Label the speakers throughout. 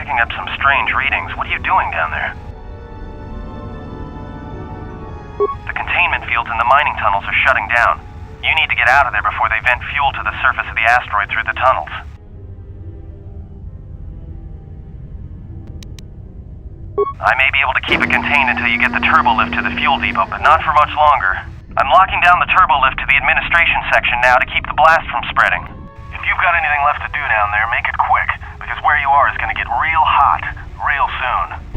Speaker 1: picking up some strange readings. What are you doing down there? The containment fields in the mining tunnels are shutting down. You need to get out of there before they vent fuel to the surface of the asteroid through the tunnels. I may be able to keep it contained until you get the turbo lift to the fuel depot, but not for much longer. I'm locking down the turbo lift to the administration section now to keep the blast from spreading. If you've got anything left to do down there, make it quick, because where you are is going to get real hot real soon.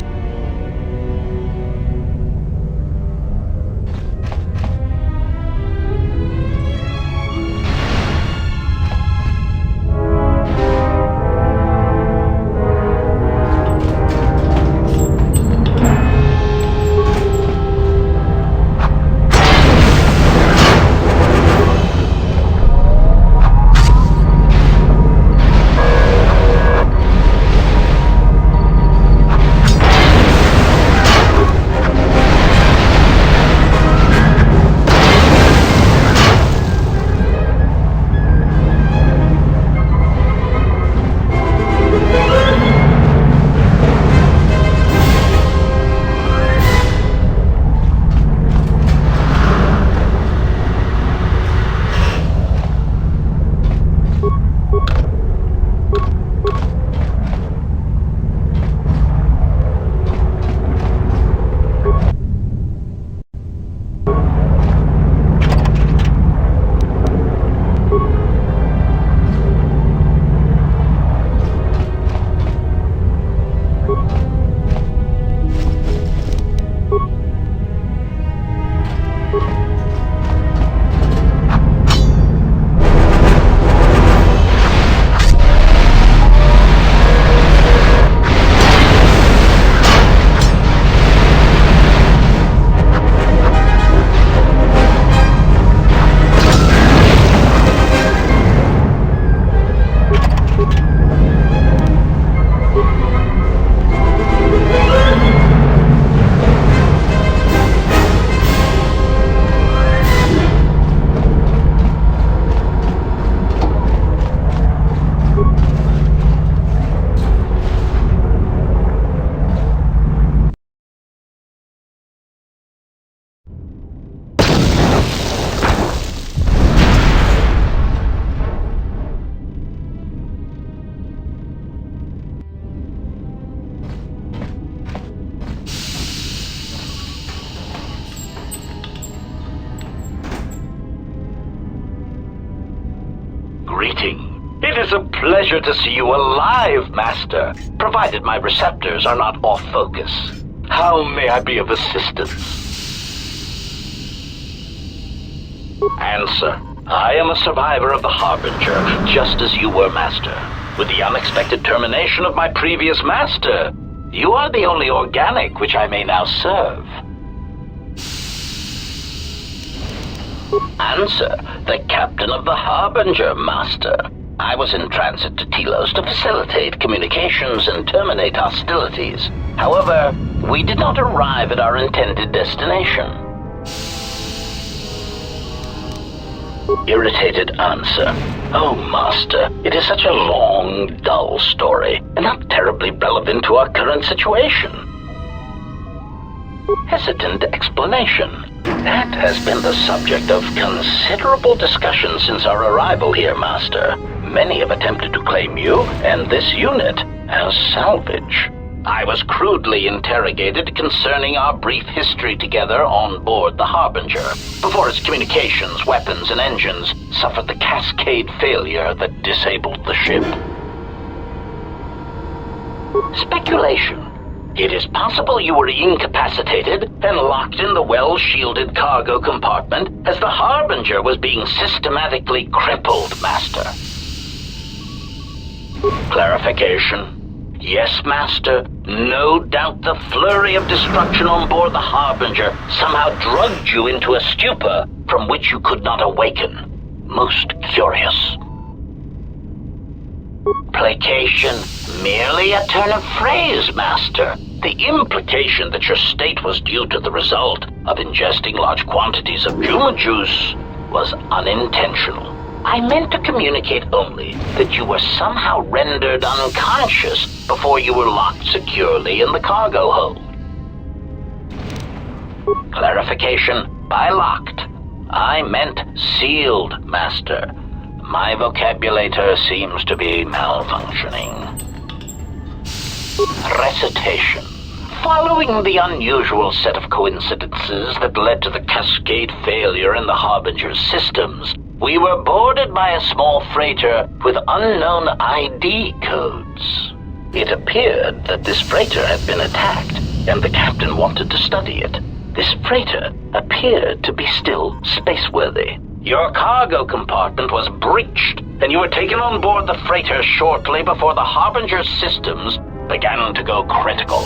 Speaker 2: It is a pleasure to see you alive, Master, provided my receptors are not off focus. How may I be of assistance? Answer. I am a survivor of the Harbinger, just as you were, Master. With the unexpected termination of my previous Master, you are the only organic which I may now serve. Answer. The captain of the Harbinger, Master. I was in transit to Telos to facilitate communications and terminate hostilities. However, we did not arrive at our intended destination. Irritated answer. Oh, Master, it is such a long, dull story, and not terribly relevant to our current situation. Hesitant explanation. That has been the subject of considerable discussion since our arrival here, Master. Many have attempted to claim you and this unit as salvage. I was crudely interrogated concerning our brief history together on board the Harbinger, before its communications, weapons, and engines suffered the cascade failure that disabled the ship. Speculation. It is possible you were incapacitated and locked in the well-shielded cargo compartment as the Harbinger was being systematically crippled, Master. Clarification. Yes, Master. No doubt the flurry of destruction on board the Harbinger somehow drugged you into a stupor from which you could not awaken. Most curious. Placation. Merely a turn of phrase, Master. The implication that your state was due to the result of ingesting large quantities of Juma juice was unintentional. I meant to communicate only that you were somehow rendered unconscious before you were locked securely in the cargo hold. Clarification, by locked, I meant sealed, Master. My vocabulator seems to be malfunctioning. Recitation. Following the unusual set of coincidences that led to the cascade failure in the Harbinger's systems, we were boarded by a small freighter with unknown ID codes. It appeared that this freighter had been attacked, and the captain wanted to study it. This freighter appeared to be still spaceworthy. Your cargo compartment was breached, and you were taken on board the freighter shortly before the Harbinger's systems began to go critical.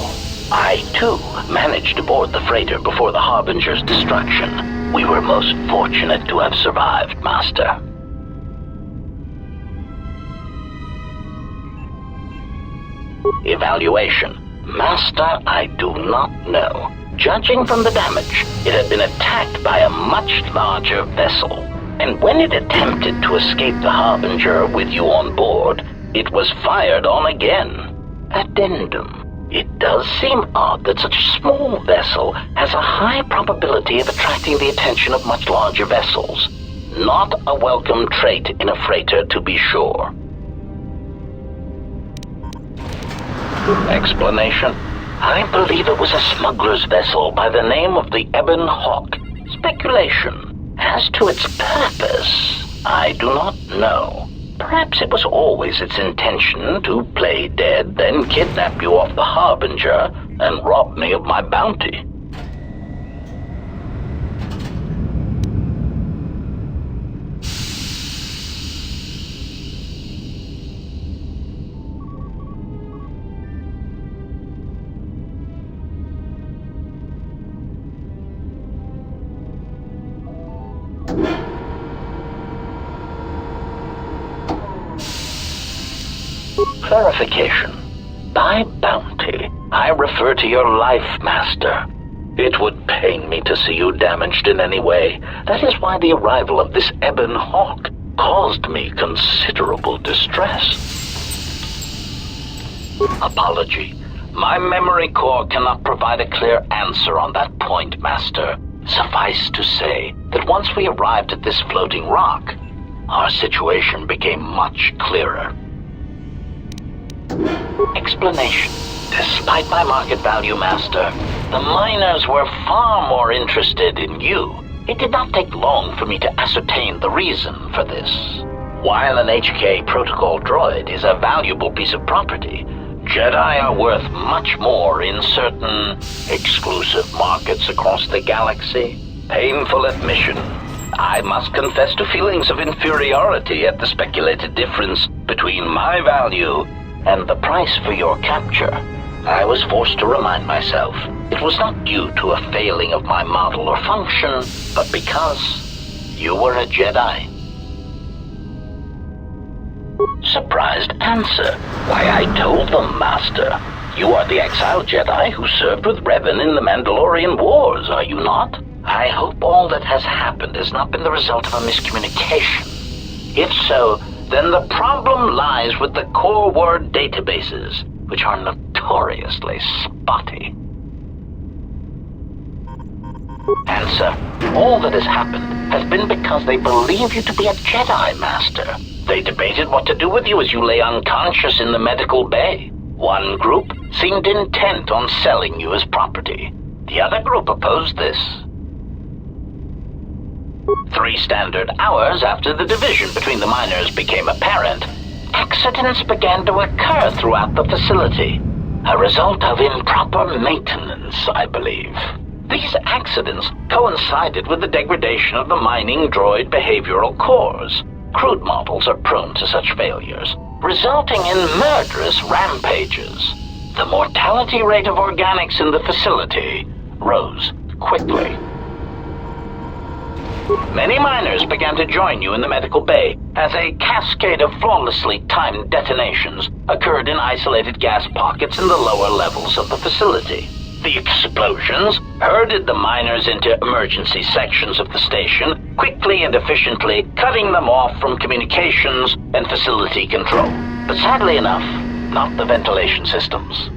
Speaker 2: I, too, managed to board the freighter before the Harbinger's destruction. We were most fortunate to have survived, Master. Evaluation. Master, I do not know. Judging from the damage, it had been attacked by a much larger vessel. And when it attempted to escape the Harbinger with you on board, it was fired on again. Addendum. It does seem odd that such a small vessel has a high probability of attracting the attention of much larger vessels. Not a welcome trait in a freighter, to be sure. Explanation. I believe it was a smuggler's vessel by the name of the Ebon Hawk. Speculation. As to its purpose, I do not know. Perhaps it was always its intention to play dead, then kidnap you off the Harbinger and rob me of my bounty. Clarification. By bounty, I refer to your life, Master. It would pain me to see you damaged in any way. That is why the arrival of this Ebon Hawk caused me considerable distress. Apology. My memory core cannot provide a clear answer on that point, Master. Suffice to say that once we arrived at this floating rock, our situation became much clearer. Explanation. Despite my market value, Master, the miners were far more interested in you. It did not take long for me to ascertain the reason for this. While an HK protocol droid is a valuable piece of property, Jedi are worth much more in certain exclusive markets across the galaxy. Painful admission. I must confess to feelings of inferiority at the speculated difference between my value and the price for your capture. I was forced to remind myself it was not due to a failing of my model or function, but because you were a Jedi. Surprised answer. Why, I told them, Master. You are the exiled Jedi who served with Revan in the Mandalorian Wars, are you not? I hope all that has happened has not been the result of a miscommunication. If so, then the problem lies with the core word databases, which are notoriously spotty. Answer. All that has happened has been because they believe you to be a Jedi, Master. They debated what to do with you as you lay unconscious in the medical bay. One group seemed intent on selling you as property. The other group opposed this. 3 standard hours after the division between the miners became apparent, accidents began to occur throughout the facility. A result of improper maintenance, I believe. These accidents coincided with the degradation of the mining droid behavioral cores. Crude models are prone to such failures, resulting in murderous rampages. The mortality rate of organics in the facility rose quickly. Many miners began to join you in the medical bay as a cascade of flawlessly timed detonations occurred in isolated gas pockets in the lower levels of the facility. The explosions herded the miners into emergency sections of the station, quickly and efficiently cutting them off from communications and facility control. But sadly enough, not the ventilation systems.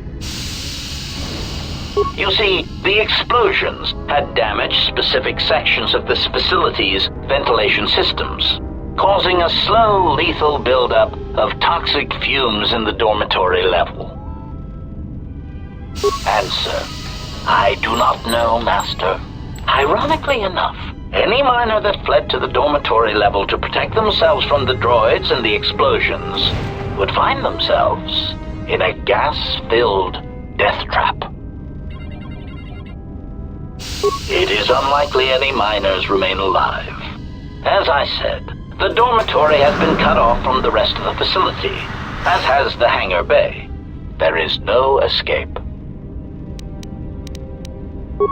Speaker 2: You see, the explosions had damaged specific sections of this facility's ventilation systems, causing a slow, lethal buildup of toxic fumes in the dormitory level. Answer: I do not know, Master. Ironically enough, any miner that fled to the dormitory level to protect themselves from the droids and the explosions would find themselves in a gas-filled death trap. It is unlikely any miners remain alive. As I said, the dormitory has been cut off from the rest of the facility, as has the hangar bay. There is no escape.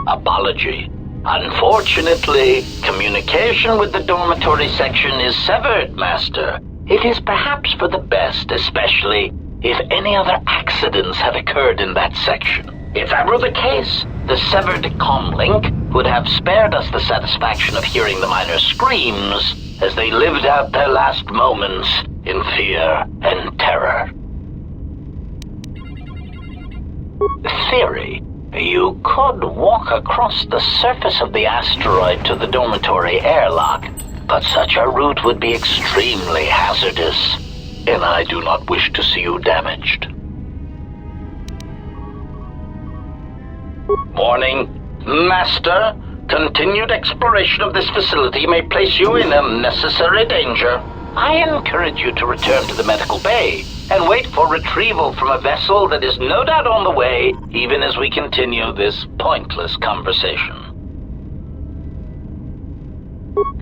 Speaker 2: Apology. Unfortunately, communication with the dormitory section is severed, Master. It is perhaps for the best, especially if any other accidents had occurred in that section. If that were the case, the severed comm link would have spared us the satisfaction of hearing the miners' screams as they lived out their last moments in fear and terror. Theory. You could walk across the surface of the asteroid to the dormitory airlock, but such a route would be extremely hazardous, and I do not wish to see you damaged. Warning, Master. Continued exploration of this facility may place you in unnecessary danger. I encourage you to return to the medical bay and wait for retrieval from a vessel that is no doubt on the way, even as we continue this pointless conversation.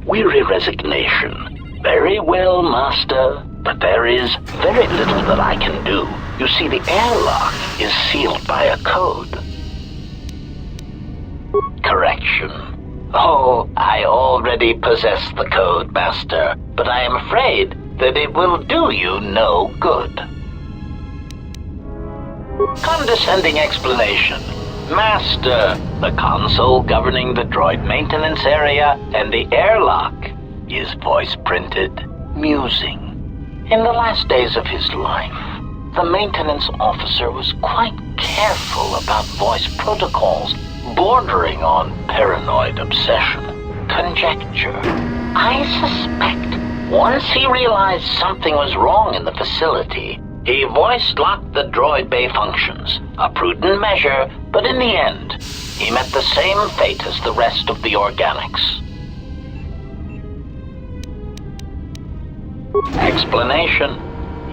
Speaker 2: Weary resignation. Very well, Master, but there is very little that I can do. You see, the airlock is sealed by a code. Correction. Oh, I already possess the code, Master, but I am afraid that it will do you no good. Condescending explanation. Master, the console governing the droid maintenance area and the airlock is voice-printed, musing. In the last days of his life, the maintenance officer was quite careful about voice protocols, bordering on paranoid obsession. Conjecture. I suspect once he realized something was wrong in the facility, he voice-locked the droid bay functions. A prudent measure, but in the end, he met the same fate as the rest of the organics. Explanation.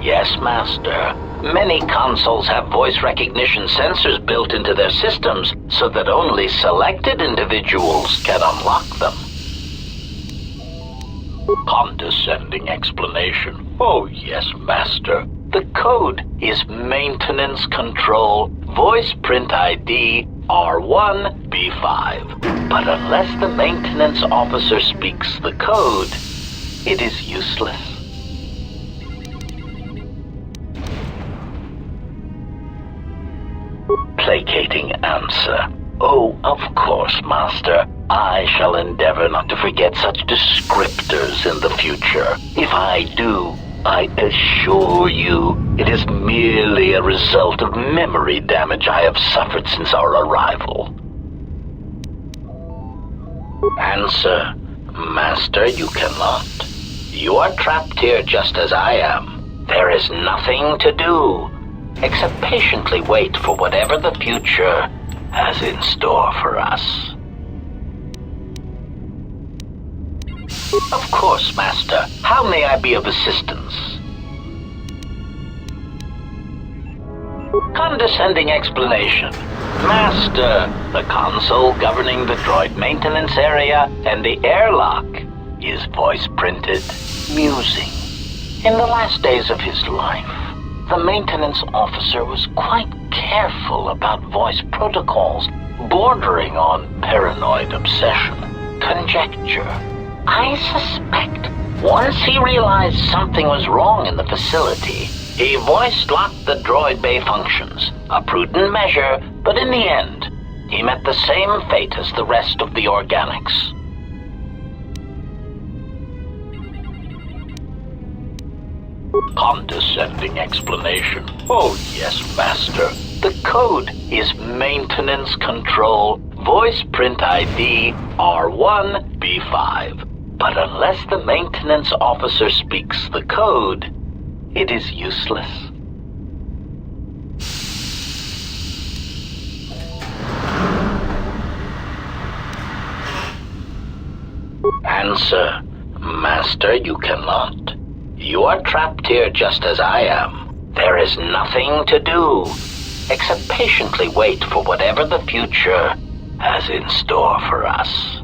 Speaker 2: Yes, Master. Many consoles have voice recognition sensors built into their systems so that only selected individuals can unlock them. Condescending explanation. Oh, yes, Master. The code is Maintenance Control Voice Print ID R1B5. But unless the maintenance officer speaks the code, it is useless. Placating answer. Oh, of course, Master. I shall endeavor not to forget such descriptors in the future. If I do, I assure you it is merely a result of memory damage I have suffered since our arrival. Answer. Master, you cannot. You are trapped here just as I am. There is nothing to do except patiently wait for whatever the future has in store for us. Of course, Master. How may I be of assistance? Condescending explanation. Master, the console governing the droid maintenance area and the airlock is voice-printed, musing. In the last days of his life, the maintenance officer was quite careful about voice protocols, bordering on paranoid obsession. Conjecture. I suspect once he realized something was wrong in the facility, he voice-locked the droid bay functions. A prudent measure, but in the end, He met the same fate as the rest of the organics. Condescending explanation. Oh yes, Master. The code is Maintenance Control Voice Print ID R1B5. But unless the maintenance officer speaks the code, it is useless. Answer. Master, you cannot. You are trapped here just as I am. There is nothing to do, except patiently wait for whatever the future has in store for us.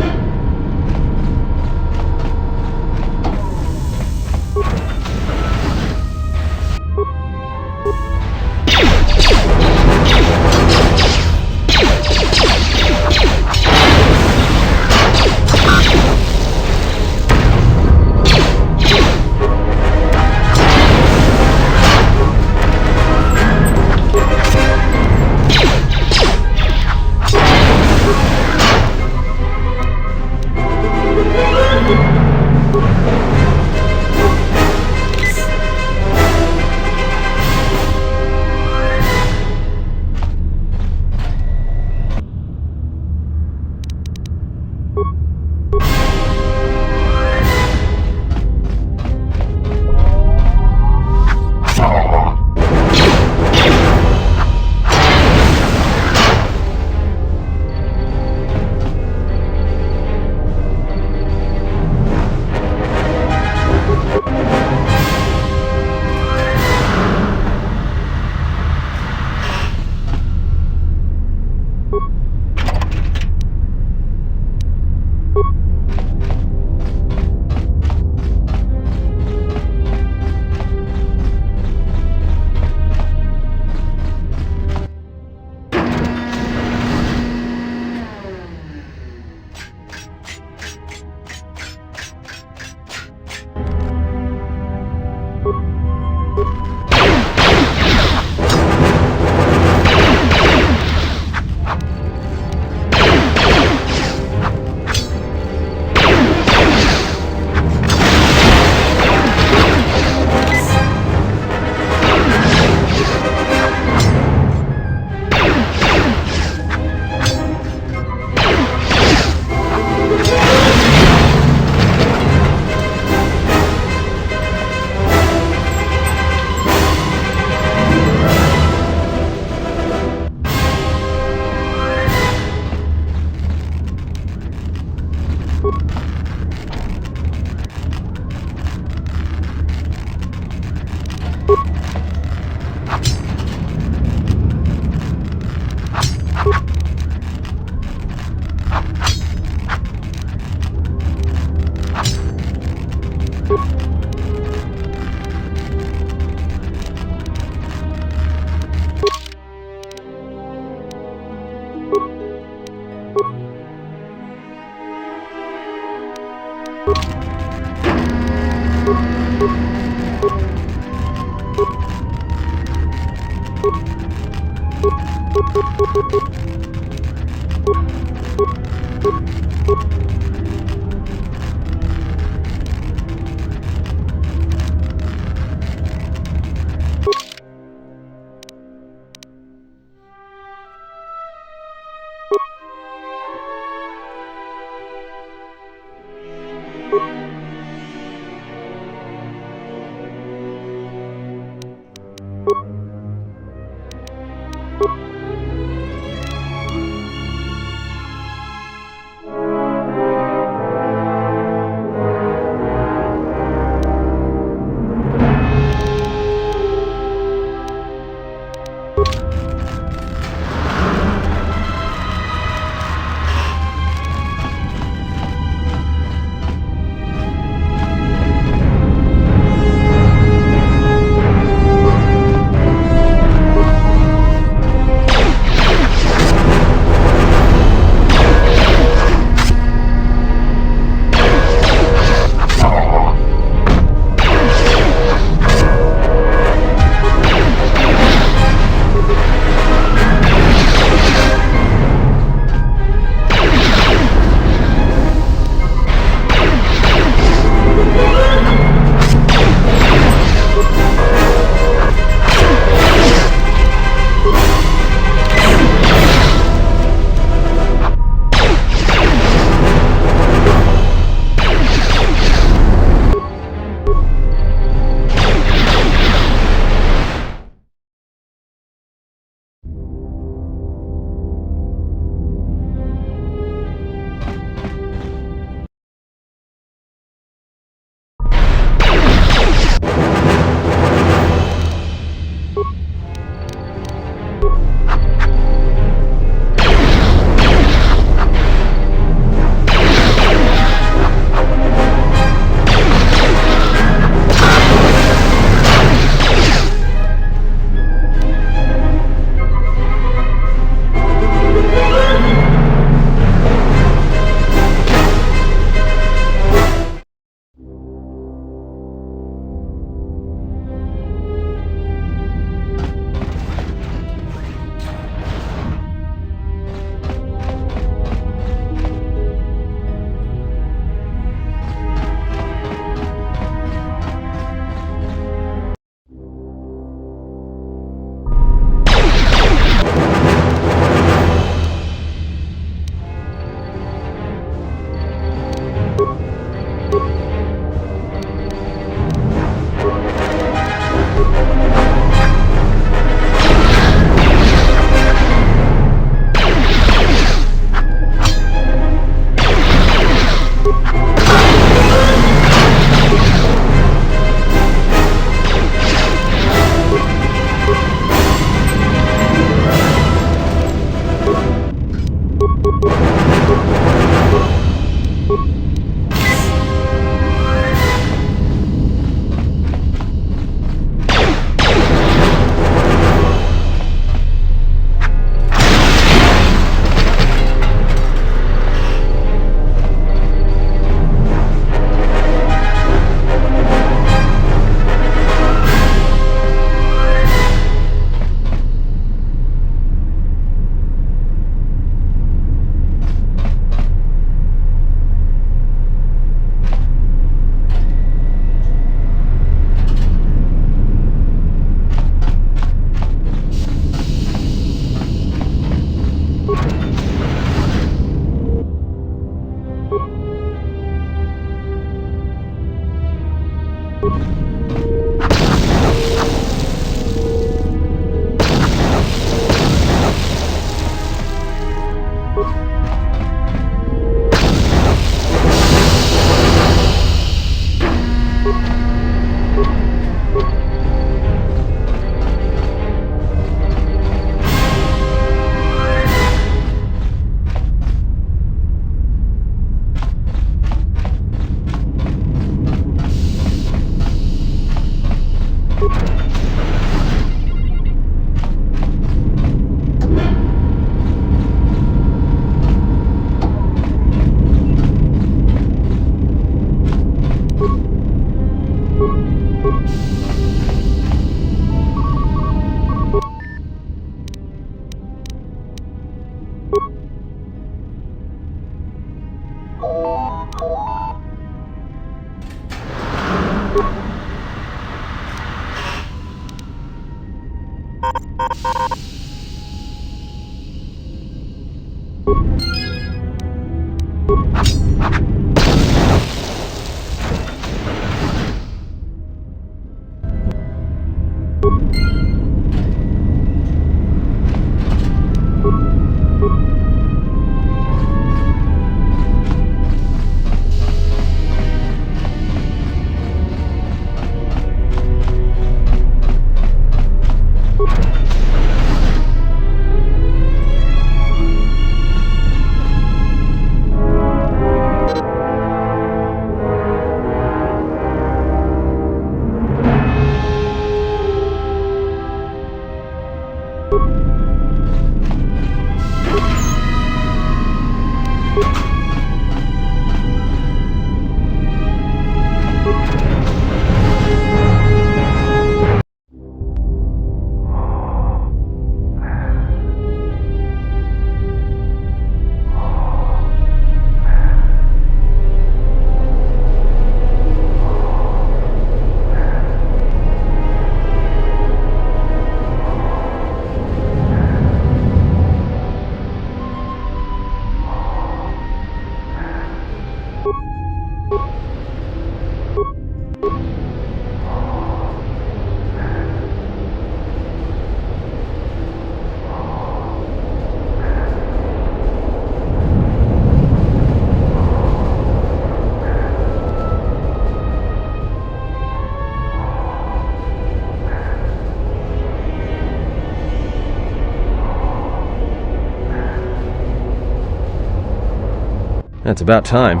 Speaker 3: That's about time.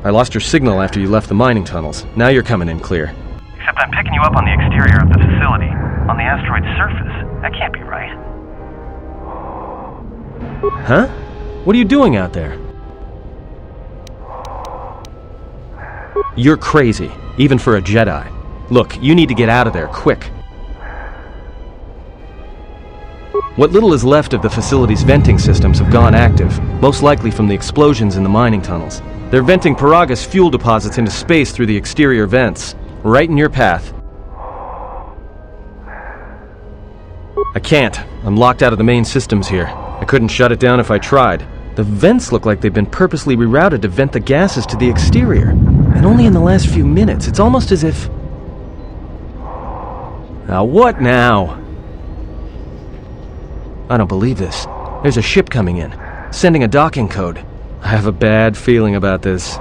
Speaker 3: I lost your signal after you left the mining tunnels. Now you're coming in clear.
Speaker 1: Except I'm picking you up on the exterior of the facility, on the asteroid's surface. That can't be right.
Speaker 3: Huh? What are you doing out there? You're crazy, even for a Jedi. Look, you need to get out of there, quick. What little is left of the facility's venting systems have gone active, most likely from the explosions in the mining tunnels. They're venting Paraga's fuel deposits into space through the exterior vents, right in your path. I can't. I'm locked out of the main systems here. I couldn't shut it down if I tried. The vents look like they've been purposely rerouted to vent the gases to the exterior. And only in the last few minutes. It's almost as if... Now what now? I don't believe this. There's a ship coming in, sending a docking code. I have a bad feeling about this.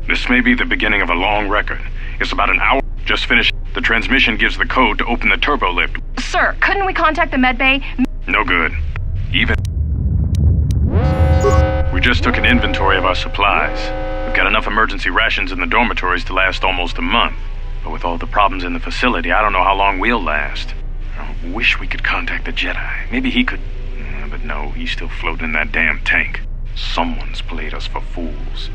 Speaker 4: This may be the beginning of a long record. It's about an hour. Just finished. The transmission gives the code to open the turbo lift.
Speaker 5: Sir, couldn't we contact the medbay?
Speaker 4: No good. Even... We just took an inventory of our supplies. We've got enough emergency rations in the dormitories to last almost a month. But with all the problems in the facility, I don't know how long we'll last. I wish we could contact the Jedi. Maybe he could... But no, he's still floating in that damn tank. Someone's played us for fools.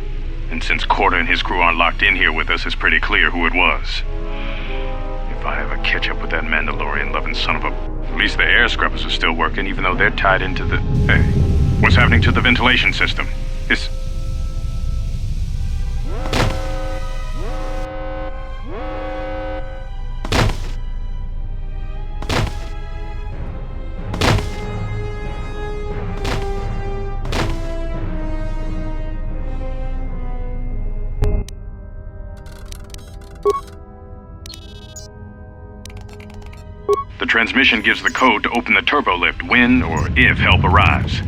Speaker 4: And since Corda and his crew aren't locked in here with us, it's pretty clear who it was. If I ever catch up with that Mandalorian-loving son of a... At least the air scrubbers are still working, even though they're tied into the... Hey, what's happening to the ventilation system? It's... The transmission gives the code to open the turbo lift when or if help arrives.